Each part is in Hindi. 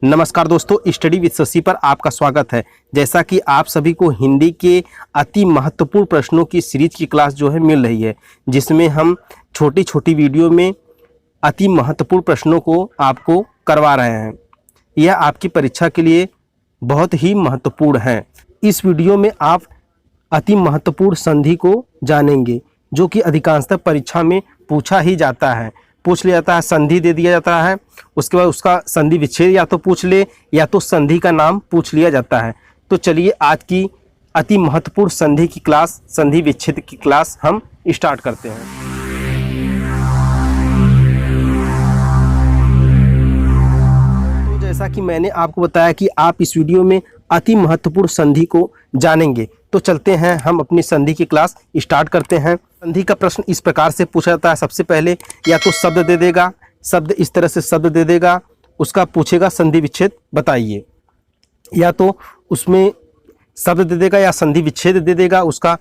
नमस्कार दोस्तों, स्टडी विद शशि पर आपका स्वागत है। जैसा कि आप सभी को हिंदी के अति महत्वपूर्ण प्रश्नों की सीरीज की क्लास जो है मिल रही है, जिसमें हम छोटी छोटी वीडियो में अति महत्वपूर्ण प्रश्नों को आपको करवा रहे हैं। यह आपकी परीक्षा के लिए बहुत ही महत्वपूर्ण है। इस वीडियो में आप अति महत्वपूर्ण संधि को जानेंगे, जो कि अधिकांशतः परीक्षा में पूछा ही जाता है। पूछ लिया जाता है, संधि दे दिया जाता है, उसके बाद उसका संधि विच्छेद या तो पूछ ले या तो संधि का नाम पूछ लिया जाता है। तो चलिए आज की अति महत्वपूर्ण संधि की क्लास, संधि विच्छेद की क्लास हम स्टार्ट करते हैं। तो जैसा कि मैंने आपको बताया कि आप इस वीडियो में अति महत्वपूर्ण संधि को जानेंगे, तो चलते हैं हम अपनी संधि की क्लास स्टार्ट करते हैं। संधि का प्रश्न इस प्रकार से पूछा जाता है। सबसे पहले या तो शब्द दे देगा, शब्द इस तरह से शब्द दे देगा, उसका पूछेगा संधि विच्छेद बताइए। या तो उसमें शब्द दे देगा या संधि विच्छेद दे देगा, उसका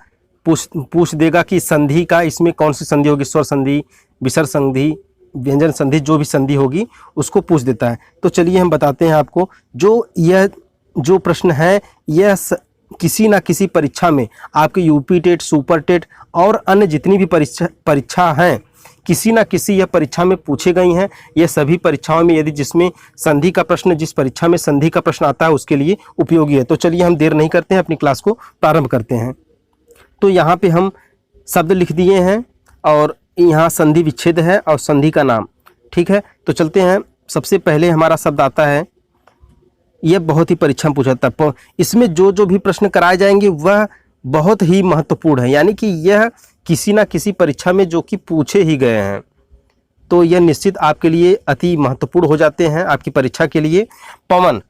पूछ देगा कि संधि का इसमें कौन सी संधि होगी, स्वर संधि, विसर्ग संधि, व्यंजन संधि, जो भी संधि होगी उसको पूछ देता है। तो चलिए हम बताते हैं आपको। यह जो प्रश्न है यह किसी ना किसी परीक्षा में, आपके यूपी टेट, सुपर टेट और अन्य जितनी भी परीक्षा हैं, किसी ना किसी यह परीक्षा में पूछे गई हैं। यह सभी परीक्षाओं में यदि जिसमें संधि का प्रश्न, जिस परीक्षा में संधि का प्रश्न आता है उसके लिए उपयोगी है। तो चलिए हम देर नहीं करते हैं, अपनी क्लास को प्रारंभ करते हैं। तो यहाँ पे हम शब्द लिख दिए हैं और यहाँ संधि विच्छेद है और संधि का नाम, ठीक है। तो चलते हैं। सबसे पहले हमारा शब्द आता है, यह बहुत ही परीक्षा में पूछा जाता है। इसमें जो भी प्रश्न कराए जाएंगे वह बहुत ही महत्वपूर्ण है, यानी कि यह किसी ना किसी परीक्षा में जो कि पूछे ही गए हैं, तो यह निश्चित आपके लिए अति महत्वपूर्ण हो जाते हैं आपकी परीक्षा के लिए। पवन,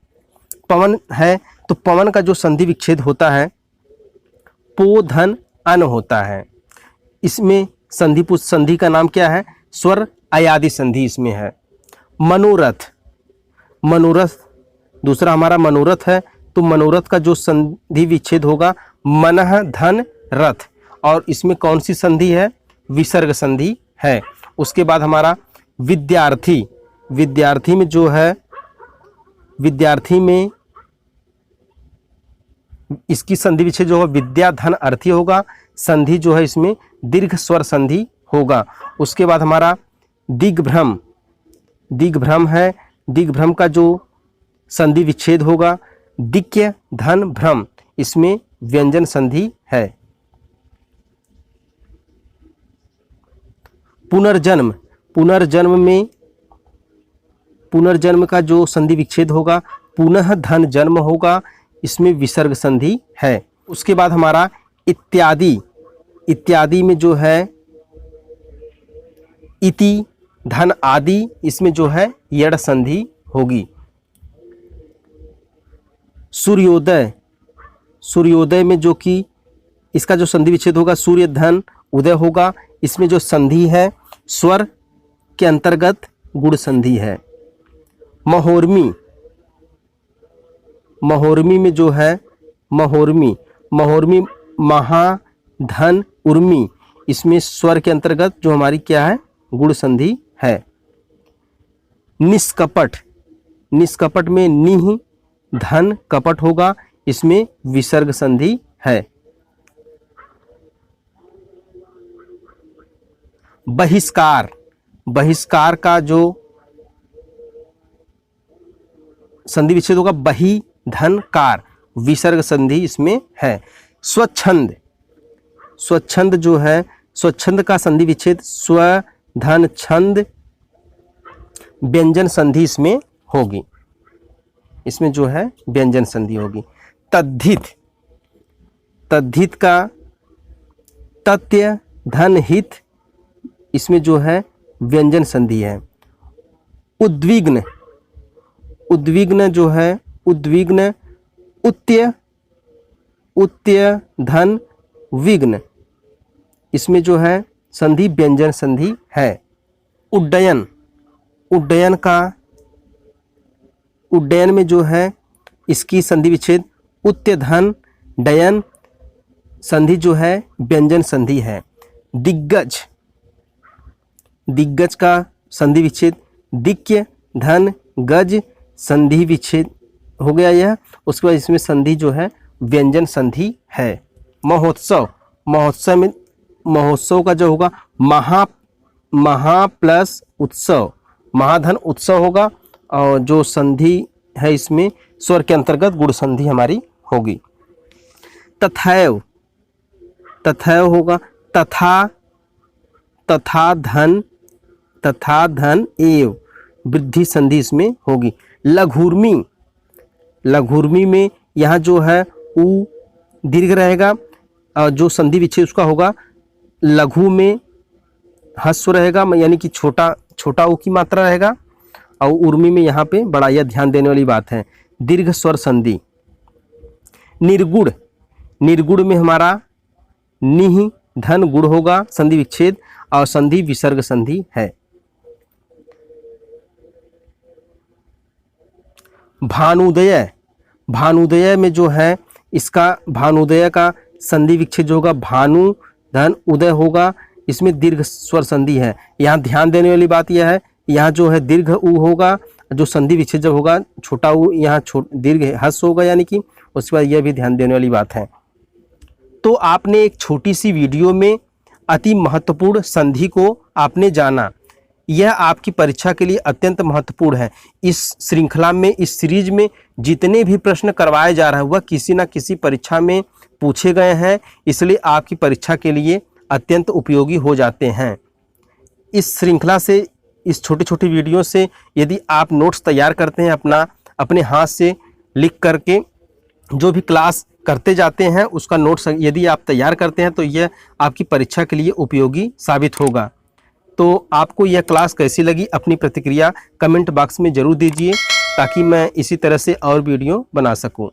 पवन है तो पवन का जो संधि विच्छेद होता है पो धन अन होता है। इसमें संधि का नाम क्या है, स्वर अयादि संधि इसमें है। मनोरथ, मनोरथ दूसरा हमारा मनोरथ है, तो मनोरथ का जो संधि विच्छेद होगा मनः धन रथ, और इसमें कौन सी संधि है, विसर्ग संधि है। उसके बाद हमारा विद्यार्थी, विद्यार्थी में जो है, विद्यार्थी में इसकी संधि विच्छेद जो है विद्या धन अर्थी होगा। संधि जो है इसमें दीर्घ स्वर संधि होगा। उसके बाद हमारा दिग्भ्रम, दिग्भ्रम है, दिग्भ्रम का जो संधि विच्छेद होगा दिक्य धन भ्रम, इसमें व्यंजन संधि है। पुनर्जन्म, पुनर्जन्म में, पुनर्जन्म का जो संधि विच्छेद होगा पुनः धन जन्म होगा, इसमें विसर्ग संधि है। उसके बाद हमारा इत्यादि, इत्यादि में जो है इति धन आदि, इसमें जो है यड़ संधि होगी। सूर्योदय, सूर्योदय में जो कि इसका जो संधि विच्छेद होगा सूर्य धन उदय होगा, इसमें जो संधि है स्वर के अंतर्गत गुण संधि है। महोर्मी, महोर्मी में जो है महोर्मी, महोर्मी महा धन उर्मी, इसमें स्वर के अंतर्गत जो हमारी क्या है, गुण संधि है। निष्कपट, निष्कपट में निह धन कपट होगा, इसमें विसर्ग संधि है। बहिष्कार, बहिष्कार का जो संधि विच्छेद होगा बहि धन कार, विसर्ग संधि इसमें है। स्वच्छंद, स्वच्छंद जो है, स्वच्छंद का संधि विच्छेद स्व धन छंद, व्यंजन संधि इसमें होगी, इसमें जो है व्यंजन संधि होगी। तद्धित, तद्धित का तथ्य धन हित, इसमें जो है व्यंजन संधि है। उद्विग्न, उद्विग्न जो है उद्विग्न उत्य, उत्य धन विघ्न, इसमें जो है संधि व्यंजन संधि है। उड्डयन, उड्डयन का, उड्डयन में जो है इसकी संधि विच्छेद उत्य धन डयन, संधि जो है व्यंजन संधि है। दिग्गज, दिग्गज का संधि विच्छेद दिक्य धन गज, संधि विच्छेद हो गया यह। उसके बाद इसमें संधि जो है व्यंजन संधि है। महोत्सव, महोत्सव में महोत्सव का जो होगा महा प्लस उत्सव, महाधन उत्सव होगा। और जो संधि है इसमें स्वर के अंतर्गत गुण संधि हमारी होगी। तथैव, तथैव होगा तथा धन एव, वृद्धि संधि इसमें होगी। लघुर्मी, लघुर्मी में यहाँ जो है उ दीर्घ रहेगा और जो संधि विच्छेद उसका होगा लघु में ह्रस्व रहेगा, यानी कि छोटा उ की मात्रा रहेगा। और उर्मी में यहाँ पे बड़ा यह ध्यान देने वाली बात है, दीर्घ स्वर संधि। निर्गुण, निर्गुण में हमारा निह धन गुण होगा संधि विच्छेद और संधि विसर्ग संधि है। भानुदय, भानुदय में जो है इसका भानुदय का संधि विच्छेद जो होगा भानु धन उदय होगा, इसमें दीर्घ स्वर संधि है। यहाँ ध्यान देने वाली बात यह है, यहाँ जो है दीर्घ उ होगा, जो संधि विच्छेद जब होगा छोटा उ यहाँ दीर्घ ह्रस्व होगा, यानी कि उसके बाद यह भी ध्यान देने वाली बात है। तो आपने एक छोटी सी वीडियो में अति महत्वपूर्ण संधि को आपने जाना। यह आपकी परीक्षा के लिए अत्यंत महत्वपूर्ण है। इस श्रृंखला में, इस सीरीज में जितने भी प्रश्न करवाए जा रहे हैं वह किसी न किसी परीक्षा में पूछे गए हैं, इसलिए आपकी परीक्षा के लिए अत्यंत उपयोगी हो जाते हैं। इस श्रृंखला से, इस छोटी छोटी वीडियो से यदि आप नोट्स तैयार करते हैं अपने हाथ से लिख करके, जो भी क्लास करते जाते हैं उसका नोट्स यदि आप तैयार करते हैं तो यह आपकी परीक्षा के लिए उपयोगी साबित होगा। तो आपको यह क्लास कैसी लगी अपनी प्रतिक्रिया कमेंट बॉक्स में ज़रूर दीजिए, ताकि मैं इसी तरह से और वीडियो बना सकूं।